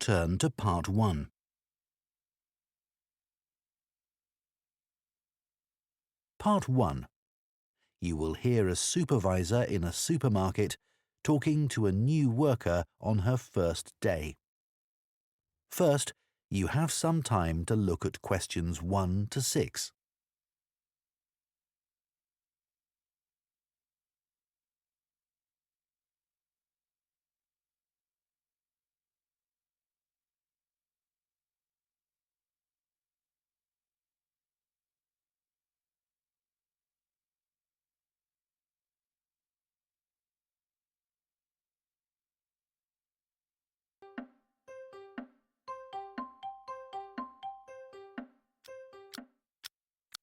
turn to Part 1. Part 1. You will hear a supervisor in a supermarket talking to a new worker on her first day. First, you have some time to look at questions 1 to 6.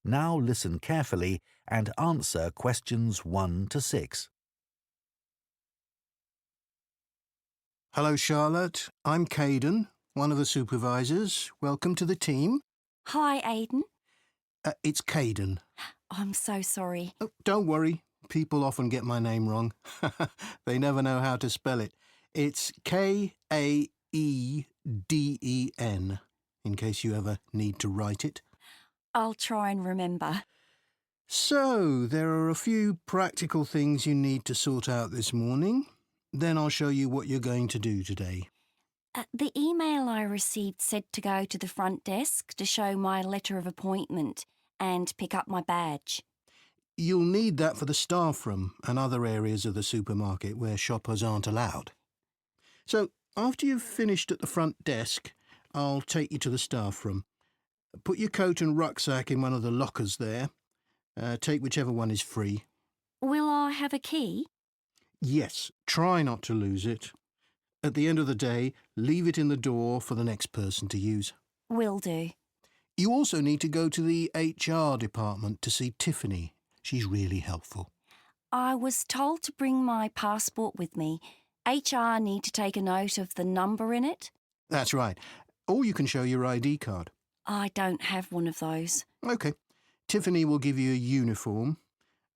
Now listen carefully and answer questions 1 to 6. Hello, Charlotte. I'm Caden, one of the supervisors. Welcome to the team. Hi, Aidan. It's Caden. I'm so sorry. Oh, don't worry. People often get my name wrong. They never know how to spell it. It's Kaeden, in case you ever need to write it. I'll try and remember. So, there are a few practical things you need to sort out this morning. Then I'll show you what you're going to do today. The email I received said to go to the front desk to show my letter of appointment and pick up my badge. You'll need that for the staff room and other areas of the supermarket where shoppers aren't allowed. So, after you've finished at the front desk, I'll take you to the staff room. Put your coat and rucksack in one of the lockers there. Take whichever one is free. Will I have a key? Yes, try not to lose it. At the end of the day, leave it in the door for the next person to use. Will do. You also need to go to the HR department to see Tiffany. She's really helpful. I was told to bring my passport with me. HR need to take a note of the number in it. That's right. Or you can show your ID card. I don't have one of those. OK. Tiffany will give you a uniform.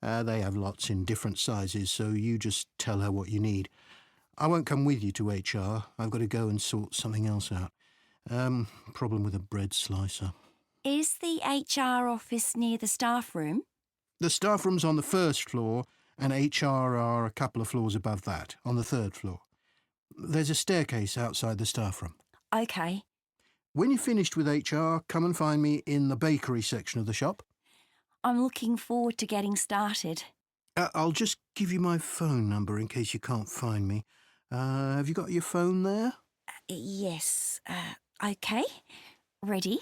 They have lots in different sizes, so you just tell her what you need. I won't come with you to HR. I've got to go and sort something else out. Problem with a bread slicer. Is the HR office near the staff room? The staff room's on the first floor, and HR are a couple of floors above that, on the third floor. There's a staircase outside the staff room. OK. When you're finished with HR, come and find me in the bakery section of the shop. I'm looking forward to getting started. I'll just give you my phone number in case you can't find me. Have you got your phone there? Yes. OK. Ready?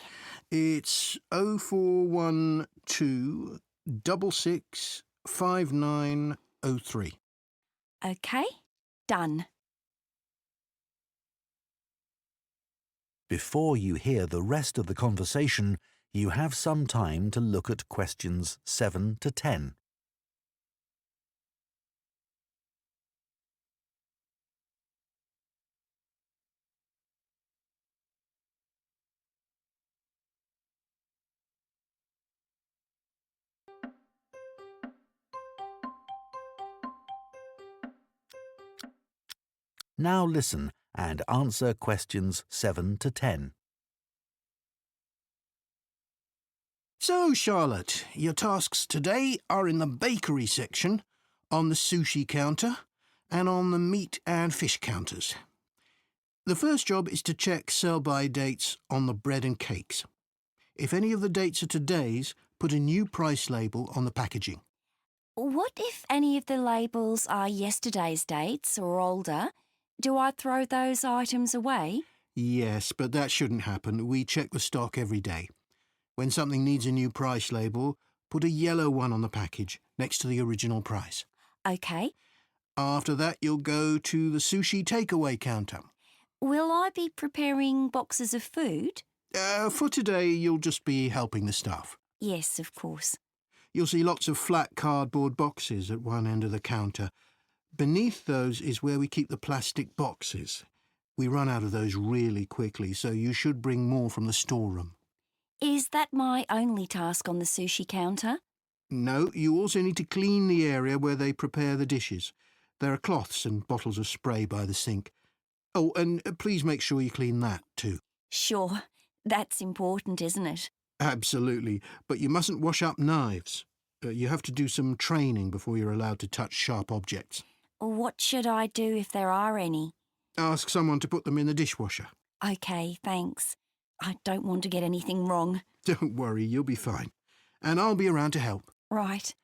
It's 0412 66 5903. OK. Done. Before you hear the rest of the conversation, you have some time to look at questions 7 to 10. Now listen and answer questions 7 to 10. So, Charlotte, your tasks today are in the bakery section, on the sushi counter, and on the meat and fish counters. The first job is to check sell-by dates on the bread and cakes. If any of the dates are today's, put a new price label on the packaging. What if any of the labels are yesterday's dates or older? Do I throw those items away? Yes, but that shouldn't happen. We check the stock every day. When something needs a new price label, put a yellow one on the package, next to the original price. OK. After that, you'll go to the sushi takeaway counter. Will I be preparing boxes of food? For today, you'll just be helping the staff. Yes, of course. You'll see lots of flat cardboard boxes at one end of the counter. Beneath those is where we keep the plastic boxes. We run out of those really quickly, so you should bring more from the storeroom. Is that my only task on the sushi counter? No, you also need to clean the area where they prepare the dishes. There are cloths and bottles of spray by the sink. Oh, and please make sure you clean that too. Sure, that's important, isn't it? Absolutely, but you mustn't wash up knives. You have to do some training before you're allowed to touch sharp objects. What should I do if there are any? Ask someone to put them in the dishwasher. OK, thanks. I don't want to get anything wrong. Don't worry, you'll be fine. And I'll be around to help. Right.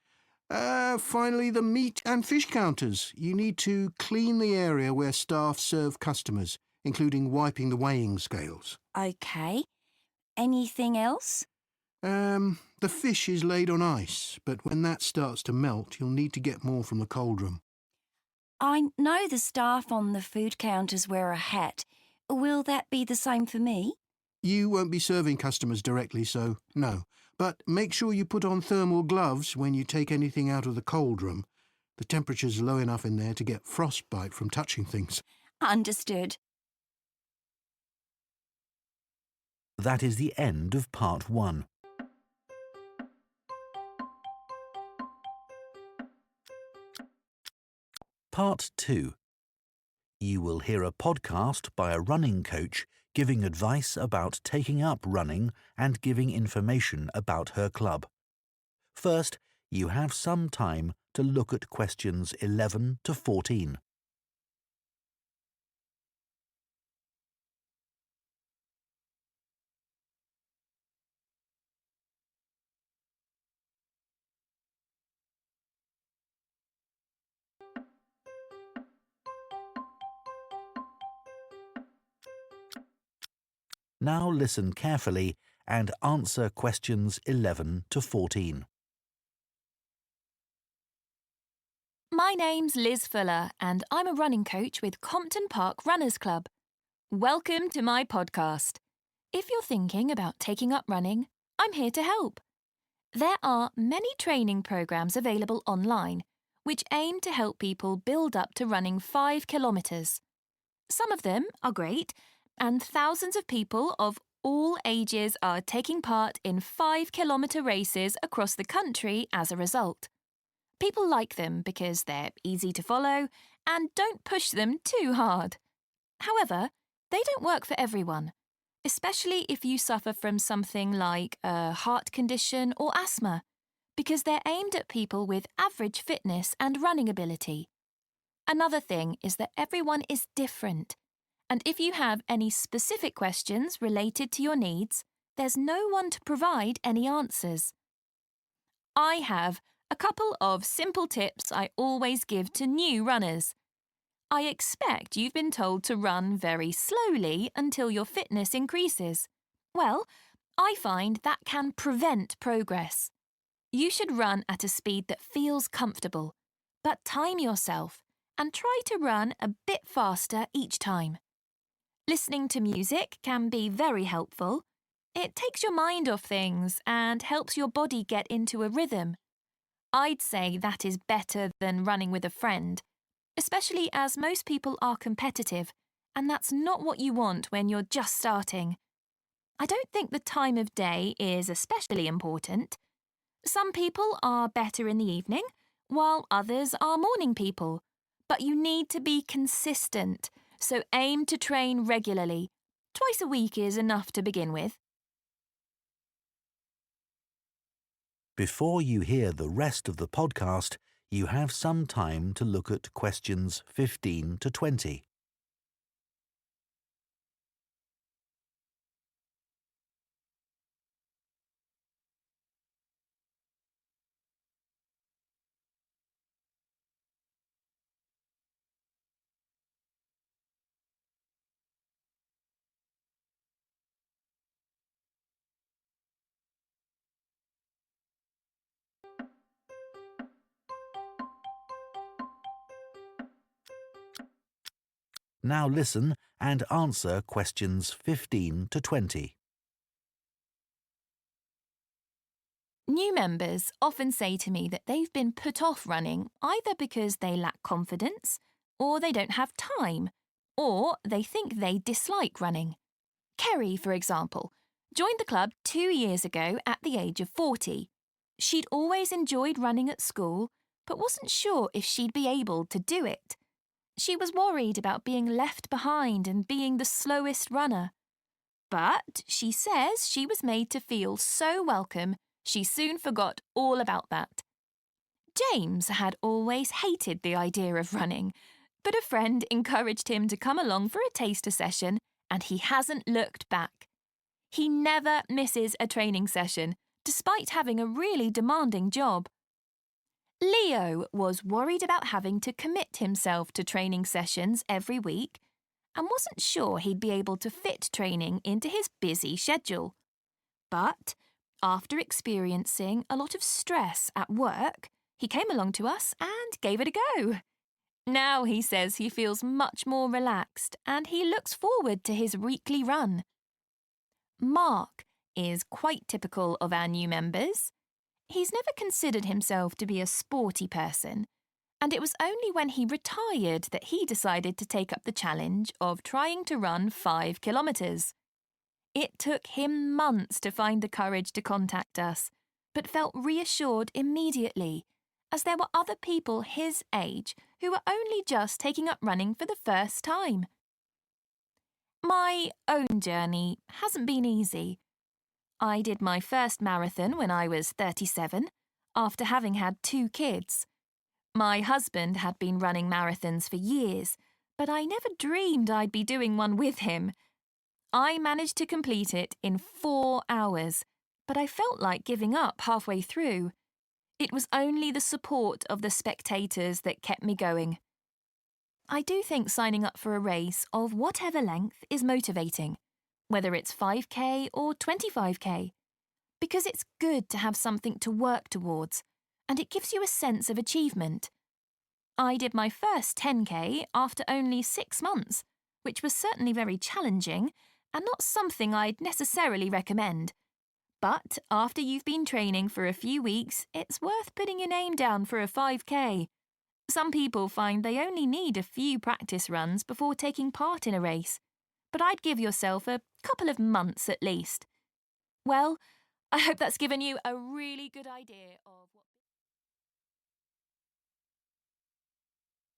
Finally, the meat and fish counters. You need to clean the area where staff serve customers, including wiping the weighing scales. OK. Anything else? The fish is laid on ice, but when that starts to melt, you'll need to get more from the cold room. I know the staff on the food counters wear a hat. Will that be the same for me? You won't be serving customers directly, so no. But make sure you put on thermal gloves when you take anything out of the cold room. The temperature's low enough in there to get frostbite from touching things. Understood. That is the end of part 1. Part 2. You will hear a podcast by a running coach giving advice about taking up running and giving information about her club. First, you have some time to look at questions 11 to 14. Now listen carefully and answer questions 11 to 14. My name's Liz Fuller and I'm a running coach with Compton Park Runners Club. Welcome to my podcast. If you're thinking about taking up running, I'm here to help. There are many training programs available online which aim to help people build up to running 5 kilometres. Some of them are great, and thousands of people of all ages are taking part in 5-kilometre races across the country as a result. People like them because they're easy to follow and don't push them too hard. However, they don't work for everyone, especially if you suffer from something like a heart condition or asthma, because they're aimed at people with average fitness and running ability. Another thing is that everyone is different, and if you have any specific questions related to your needs, there's no one to provide any answers. I have a couple of simple tips I always give to new runners. I expect you've been told to run very slowly until your fitness increases. Well, I find that can prevent progress. You should run at a speed that feels comfortable, but time yourself and try to run a bit faster each time. Listening to music can be very helpful. It takes your mind off things and helps your body get into a rhythm. I'd say that is better than running with a friend, especially as most people are competitive, and that's not what you want when you're just starting. I don't think the time of day is especially important. Some people are better in the evening, while others are morning people. But you need to be consistent, so aim to train regularly. Twice a week is enough to begin with. Before you hear the rest of the podcast, you have some time to look at questions 15 to 20. Now listen and answer questions 15 to 20. New members often say to me that they've been put off running either because they lack confidence, or they don't have time, or they think they dislike running. Kerry, for example, joined the club 2 years ago at the age of 40. She'd always enjoyed running at school, but wasn't sure if she'd be able to do it. She was worried about being left behind and being the slowest runner. But she says she was made to feel so welcome, she soon forgot all about that. James had always hated the idea of running, but a friend encouraged him to come along for a taster session, and he hasn't looked back. He never misses a training session, despite having a really demanding job. Leo was worried about having to commit himself to training sessions every week and wasn't sure he'd be able to fit training into his busy schedule. But after experiencing a lot of stress at work, he came along to us and gave it a go. Now he says he feels much more relaxed and he looks forward to his weekly run. Mark is quite typical of our new members. He's never considered himself to be a sporty person, and it was only when he retired that he decided to take up the challenge of trying to run 5 kilometres. It took him months to find the courage to contact us, but felt reassured immediately, as there were other people his age who were only just taking up running for the first time. My own journey hasn't been easy. I did my first marathon when I was 37, after having had 2 kids. My husband had been running marathons for years, but I never dreamed I'd be doing one with him. I managed to complete it in 4 hours, but I felt like giving up halfway through. It was only the support of the spectators that kept me going. I do think signing up for a race of whatever length is motivating, whether it's 5k or 25k, because it's good to have something to work towards, and it gives you a sense of achievement. I did my first 10k after only 6 months, which was certainly very challenging and not something I'd necessarily recommend. But after you've been training for a few weeks, it's worth putting your name down for a 5k. Some people find they only need a few practice runs before taking part in a race, but I'd give yourself a couple of months at least. Well, I hope that's given you a really good idea of what...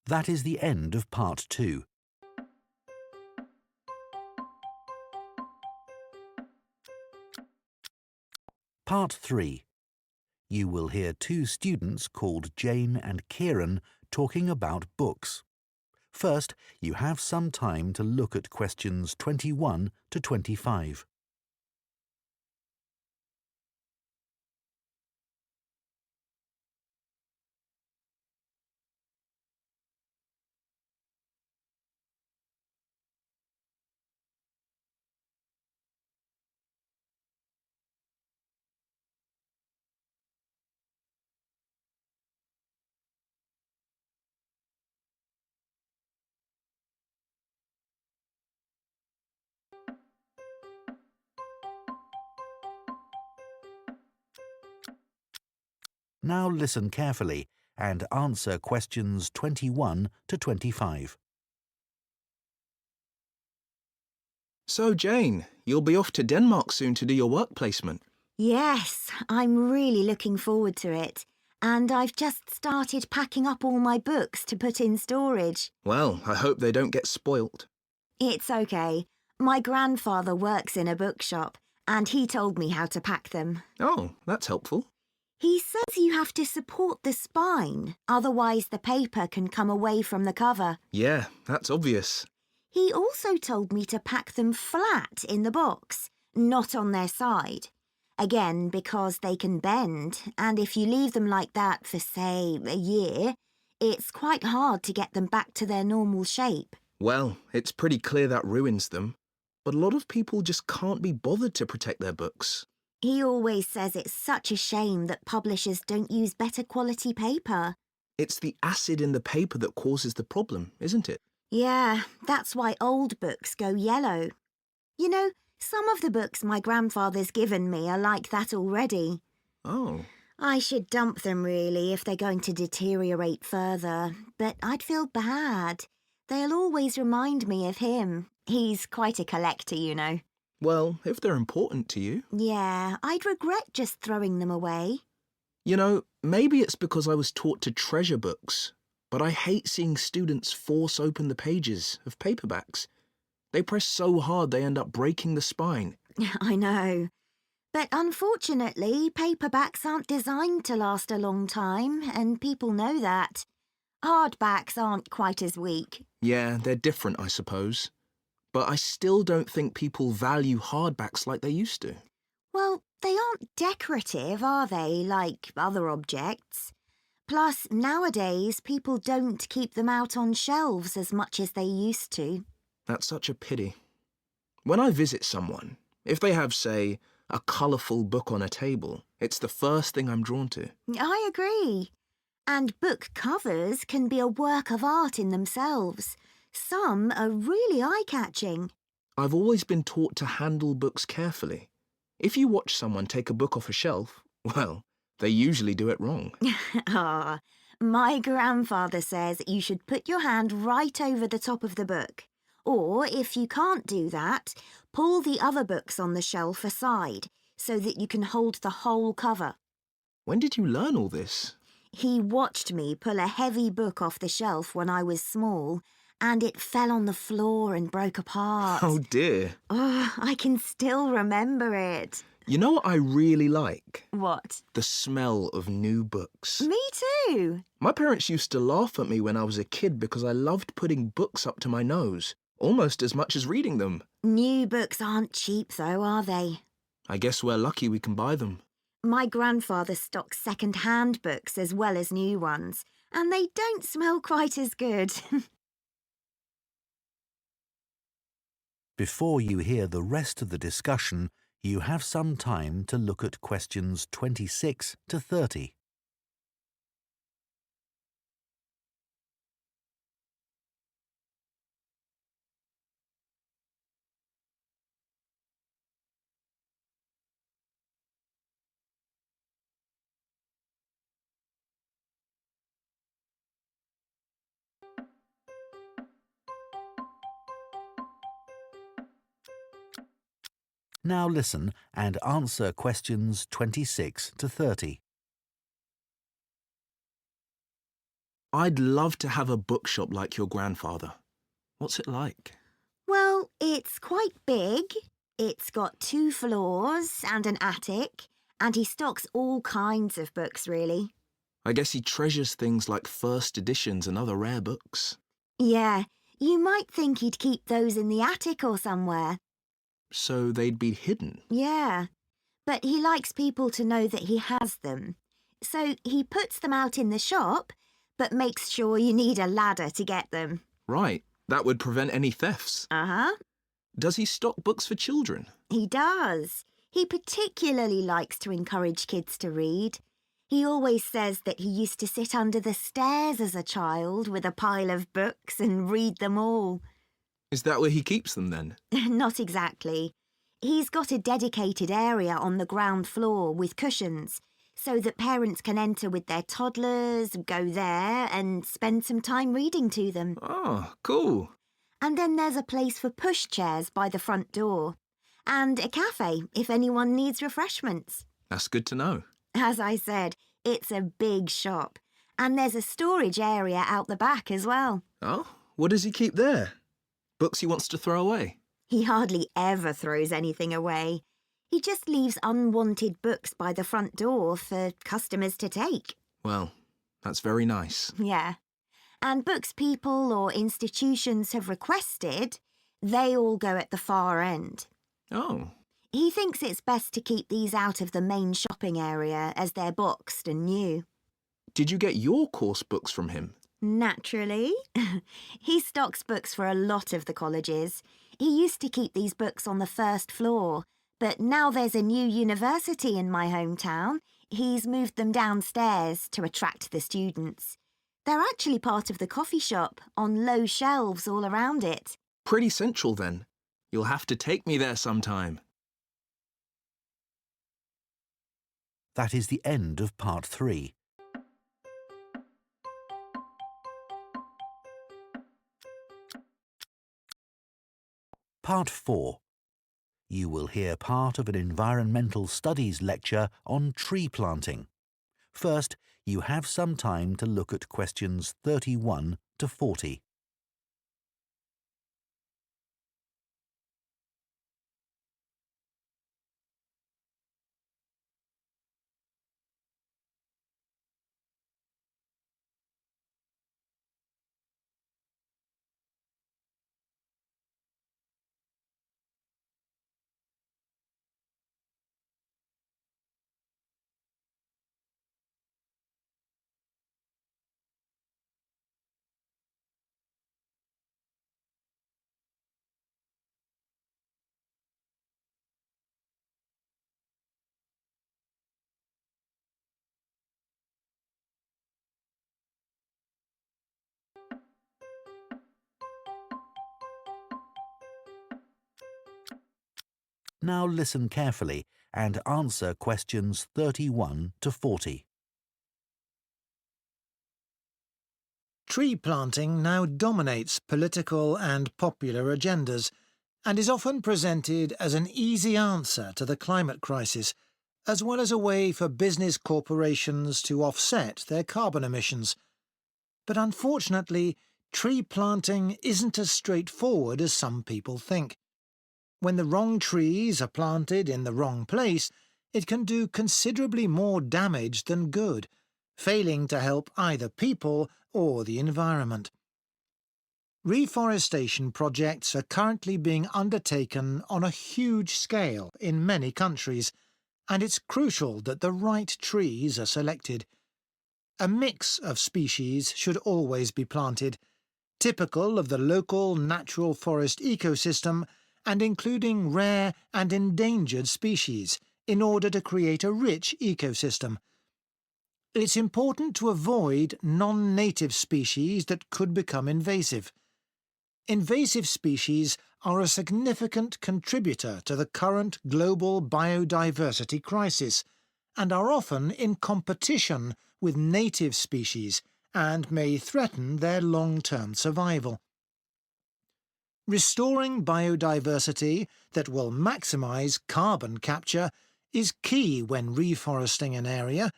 That is the end of part 2. Part 3. You will hear 2 students called Jane and Kieran talking about books. First, you have some time to look at questions 21 to 25. Now listen carefully and answer questions 21 to 25. So, Jane, you'll be off to Denmark soon to do your work placement. Yes, I'm really looking forward to it. And I've just started packing up all my books to put in storage. Well, I hope they don't get spoilt. It's okay. My grandfather works in a bookshop, and he told me how to pack them. Oh, that's helpful. He says you have to support the spine, otherwise the paper can come away from the cover. Yeah, that's obvious. He also told me to pack them flat in the box, not on their side. Again, because they can bend, and if you leave them like that for, say, a year, it's quite hard to get them back to their normal shape. Well, it's pretty clear that ruins them. But a lot of people just can't be bothered to protect their books. He always says it's such a shame that publishers don't use better quality paper. It's the acid in the paper that causes the problem, isn't it? Yeah, that's why old books go yellow. You know, some of the books my grandfather's given me are like that already. Oh. I should dump them really if they're going to deteriorate further, but I'd feel bad. They'll always remind me of him. He's quite a collector, you know. Well, if they're important to you. Yeah, I'd regret just throwing them away. You know, maybe it's because I was taught to treasure books. but I hate seeing students force open the pages of paperbacks. They press so hard they end up breaking the spine. I know. But unfortunately, paperbacks aren't designed to last a long time, and people know that. Hardbacks aren't quite as weak. Yeah, they're different, I suppose. But I still don't think people value hardbacks like they used to. Well, they aren't decorative, are they, like other objects? Plus, nowadays, people don't keep them out on shelves as much as they used to. That's such a pity. When I visit someone, if they have, say, a colourful book on a table, it's the first thing I'm drawn to. I agree. And book covers can be a work of art in themselves. Some are really eye-catching. I've always been taught to handle books carefully. If you watch someone take a book off a shelf, well, they usually do it wrong. Ah, my grandfather says you should put your hand right over the top of the book. Or, if you can't do that, pull the other books on the shelf aside so that you can hold the whole cover. When did you learn all this? He watched me pull a heavy book off the shelf when I was small, and it fell on the floor and broke apart. Oh dear. Oh, I can still remember it. You know what I really like? What? The smell of new books. Me too. My parents used to laugh at me when I was a kid because I loved putting books up to my nose, almost as much as reading them. New books aren't cheap though, are they? I guess we're lucky we can buy them. My grandfather stocks second-hand books as well as new ones, and they don't smell quite as good. Before you hear the rest of the discussion, you have some time to look at questions 26 to 30. Now listen and answer questions 26 to 30. I'd love to have a bookshop like your grandfather. What's it like? Well, it's quite big. It's got 2 floors and an attic, and he stocks all kinds of books, really. I guess he treasures things like first editions and other rare books. Yeah, you might think he'd keep those in the attic or somewhere. So they'd be hidden. Yeah, but he likes people to know that he has them. So he puts them out in the shop, but makes sure you need a ladder to get them. Right, that would prevent any thefts. Uh-huh. Does he stock books for children? He does. He particularly likes to encourage kids to read. He always says that he used to sit under the stairs as a child with a pile of books and read them all. Is that where he keeps them then? Not exactly. He's got a dedicated area on the ground floor with cushions so that parents can enter with their toddlers, go there and spend some time reading to them. Oh, cool. And then there's a place for pushchairs by the front door and a cafe if anyone needs refreshments. That's good to know. As I said, it's a big shop and there's a storage area out the back as well. Oh, what does he keep there? Books he wants to throw away? He hardly ever throws anything away. He just leaves unwanted books by the front door for customers to take. Well, that's very nice. Yeah. And books people or institutions have requested, they all go at the far end. Oh. He thinks it's best to keep these out of the main shopping area as they're boxed and new. Did you get your course books from him? Naturally. He stocks books for a lot of the colleges. He used to keep these books on the first floor, but now there's a new university in my hometown. He's moved them downstairs to attract the students. They're actually part of the coffee shop, on low shelves all around it. Pretty central then. You'll have to take me there sometime. That is the end of part 3. Part 4. You will hear part of an environmental studies lecture on tree planting. First, You have some time to look at questions 31 to 40. Now listen carefully and answer questions 31 to 40. Tree planting now dominates political and popular agendas and is often presented as an easy answer to the climate crisis, as well as a way for business corporations to offset their carbon emissions. But unfortunately, tree planting isn't as straightforward as some people think. When the wrong trees are planted in the wrong place, it can do considerably more damage than good, failing to help either people or the environment. Reforestation projects are currently being undertaken on a huge scale in many countries, and it's crucial that the right trees are selected. A mix of species should always be planted, typical of the local natural forest ecosystem and including rare and endangered species, in order to create a rich ecosystem. It's important to avoid non-native species that could become invasive. Invasive species are a significant contributor to the current global biodiversity crisis and are often in competition with native species and may threaten their long-term survival. Restoring biodiversity that will maximise carbon capture is key when reforesting an area,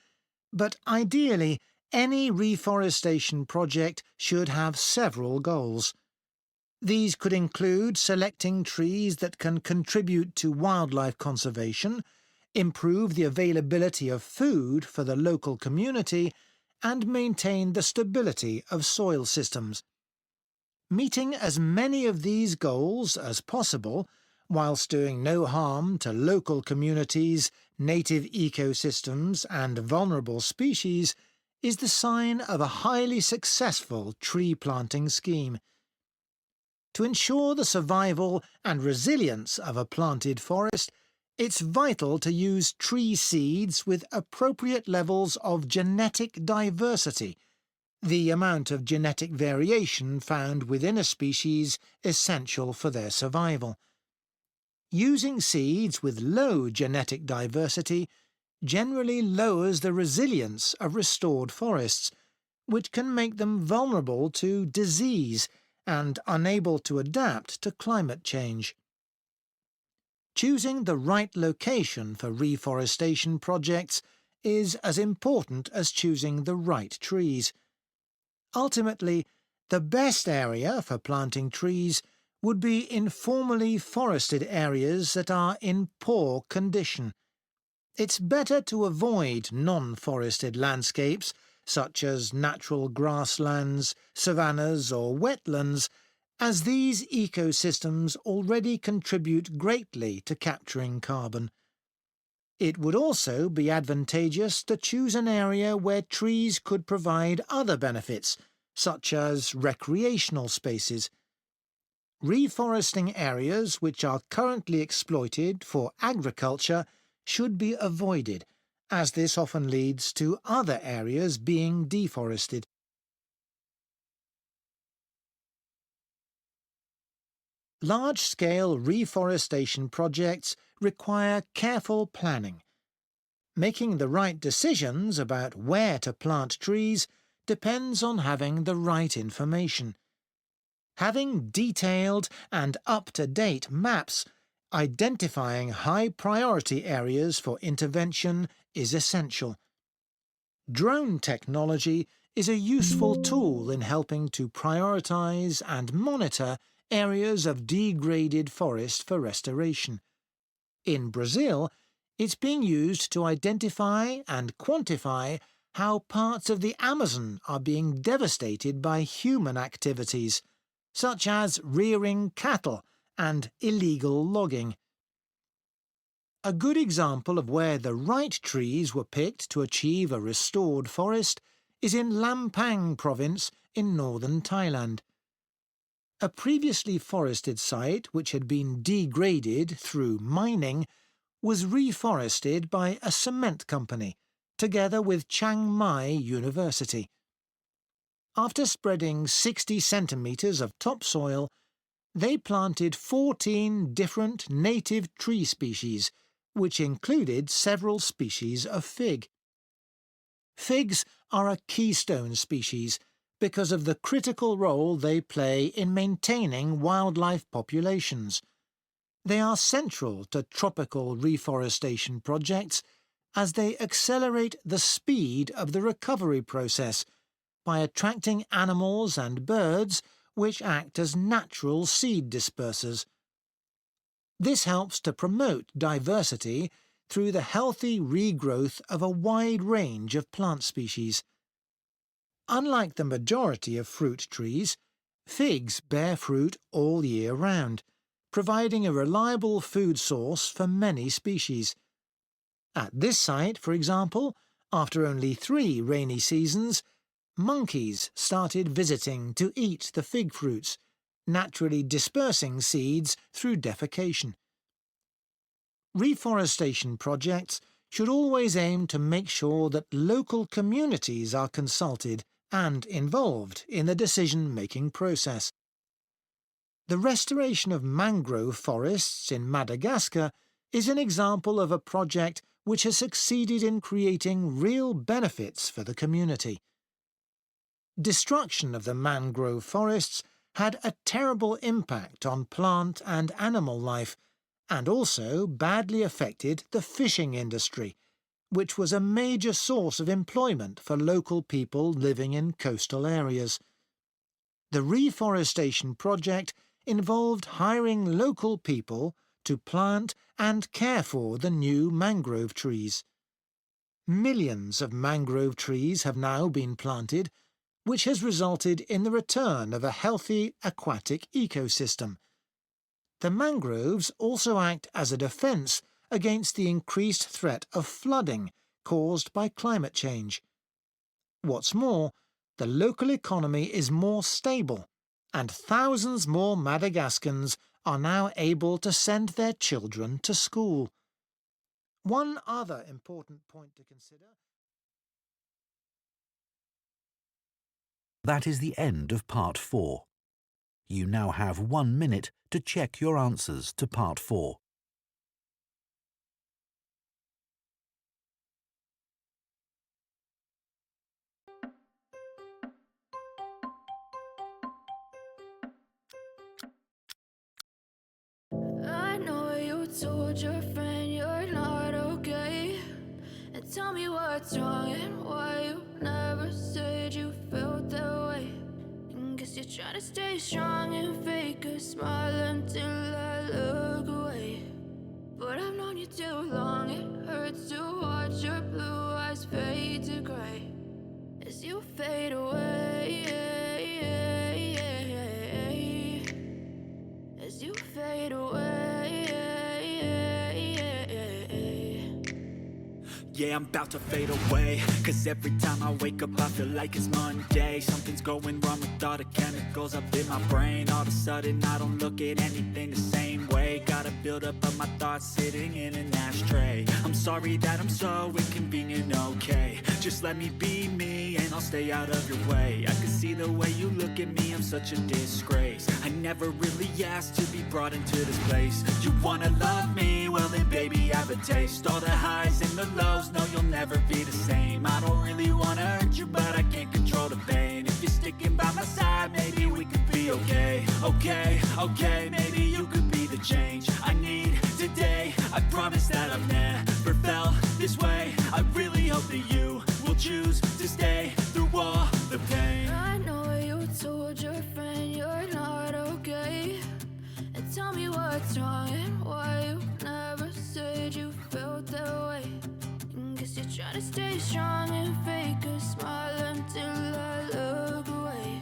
but ideally any reforestation project should have several goals. These could include selecting trees that can contribute to wildlife conservation, improve the availability of food for the local community, and maintain the stability of soil systems. Meeting as many of these goals as possible, whilst doing no harm to local communities, native ecosystems and vulnerable species, is the sign of a highly successful tree planting scheme. To ensure the survival and resilience of a planted forest, it's vital to use tree seeds with appropriate levels of genetic diversity, the amount of genetic variation found within a species essential for their survival. Using seeds with low genetic diversity generally lowers the resilience of restored forests, which can make them vulnerable to disease and unable to adapt to climate change. Choosing the right location for reforestation projects is as important as choosing the right trees. Ultimately, the best area for planting trees would be informally forested areas that are in poor condition. It's better to avoid non-forested landscapes, such as natural grasslands, savannas or wetlands, as these ecosystems already contribute greatly to capturing carbon. It would also be advantageous to choose an area where trees could provide other benefits, such as recreational spaces. Reforesting areas which are currently exploited for agriculture should be avoided, as this often leads to other areas being deforested. Large-scale reforestation projects require careful planning. Making the right decisions about where to plant trees depends on having the right information. Having detailed and up-to-date maps identifying high-priority areas for intervention is essential. drone technology is a useful tool in helping to prioritise and monitor areas of degraded forest for restoration. In Brazil, it's being used to identify and quantify how parts of the Amazon are being devastated by human activities, such as rearing cattle and illegal logging. A good example of where the right trees were picked to achieve a restored forest is in Lampang province in northern Thailand. A previously forested site which had been degraded through mining was reforested by a cement company, together with Chiang Mai University. After spreading 60 centimetres of topsoil, they planted 14 different native tree species, which included several species of fig. Figs are a keystone species because of the critical role they play in maintaining wildlife populations. They are central to tropical reforestation projects as they accelerate the speed of the recovery process by attracting animals and birds which act as natural seed dispersers. This helps to promote diversity through the healthy regrowth of a wide range of plant species. Unlike the majority of fruit trees, figs bear fruit all year round, providing a reliable food source for many species. At this site, for example, after only 3 rainy seasons, monkeys started visiting to eat the fig fruits, naturally dispersing seeds through defecation. Reforestation projects should always aim to make sure that local communities are consulted and involved in the decision-making process. The restoration of mangrove forests in Madagascar is an example of a project which has succeeded in creating real benefits for the community. Destruction of the mangrove forests had a terrible impact on plant and animal life, and also badly affected the fishing industry, which was a major source of employment for local people living in coastal areas. The reforestation project involved hiring local people to plant and care for the new mangrove trees. Millions of mangrove trees have now been planted, which has resulted in the return of a healthy aquatic ecosystem. The mangroves also act as a defence against the increased threat of flooding caused by climate change. What's more, the local economy is more stable, and thousands more Madagascans are now able to send their children to school. One other important point to consider. That is the end of Part 4. You now have 1 minute to check your answers to Part 4. I know you told your friend you're not okay, and tell me what's wrong and why you never said you felt that way. And guess you're trying to stay strong and fake a smile until I look away. But I've known you too long, it hurts to watch your blue eyes fade to grey as you fade away, as you fade away. Yeah, I'm about to fade away, cause every time I wake up I feel like it's Monday. Something's going wrong with all the chemicals up in my brain. All of a sudden I don't look at anything the same way. Gotta build up of my thoughts sitting in an ashtray. I'm sorry that I'm so inconvenient, okay. Just let me be me and I'll stay out of your way. I can see the way you look at me, I'm such a disgrace. I never really asked to be brought into this place. You wanna love me? Well then baby have a taste. All the highs and the lows, no you'll never be the same. I don't really wanna hurt you but I can't control the pain. If you're sticking by my side maybe we could be okay. Okay, maybe you could be the change I need today. I promise that I've never felt this way. I really hope that you will choose stay strong and fake a smile until I look away.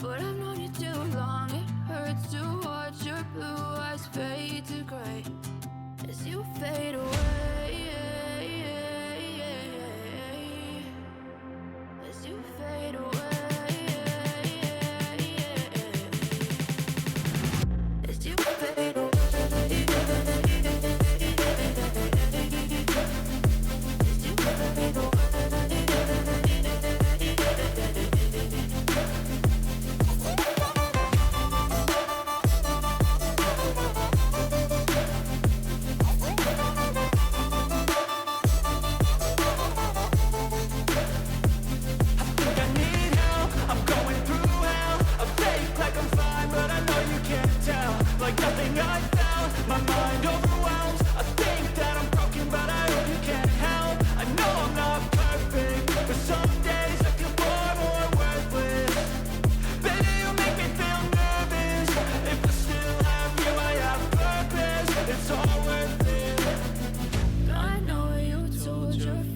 But I've known you too long, it hurts to watch your blue eyes fade to grey as you fade away. As you fade away. As you fade away. It's all worth it. I know you told your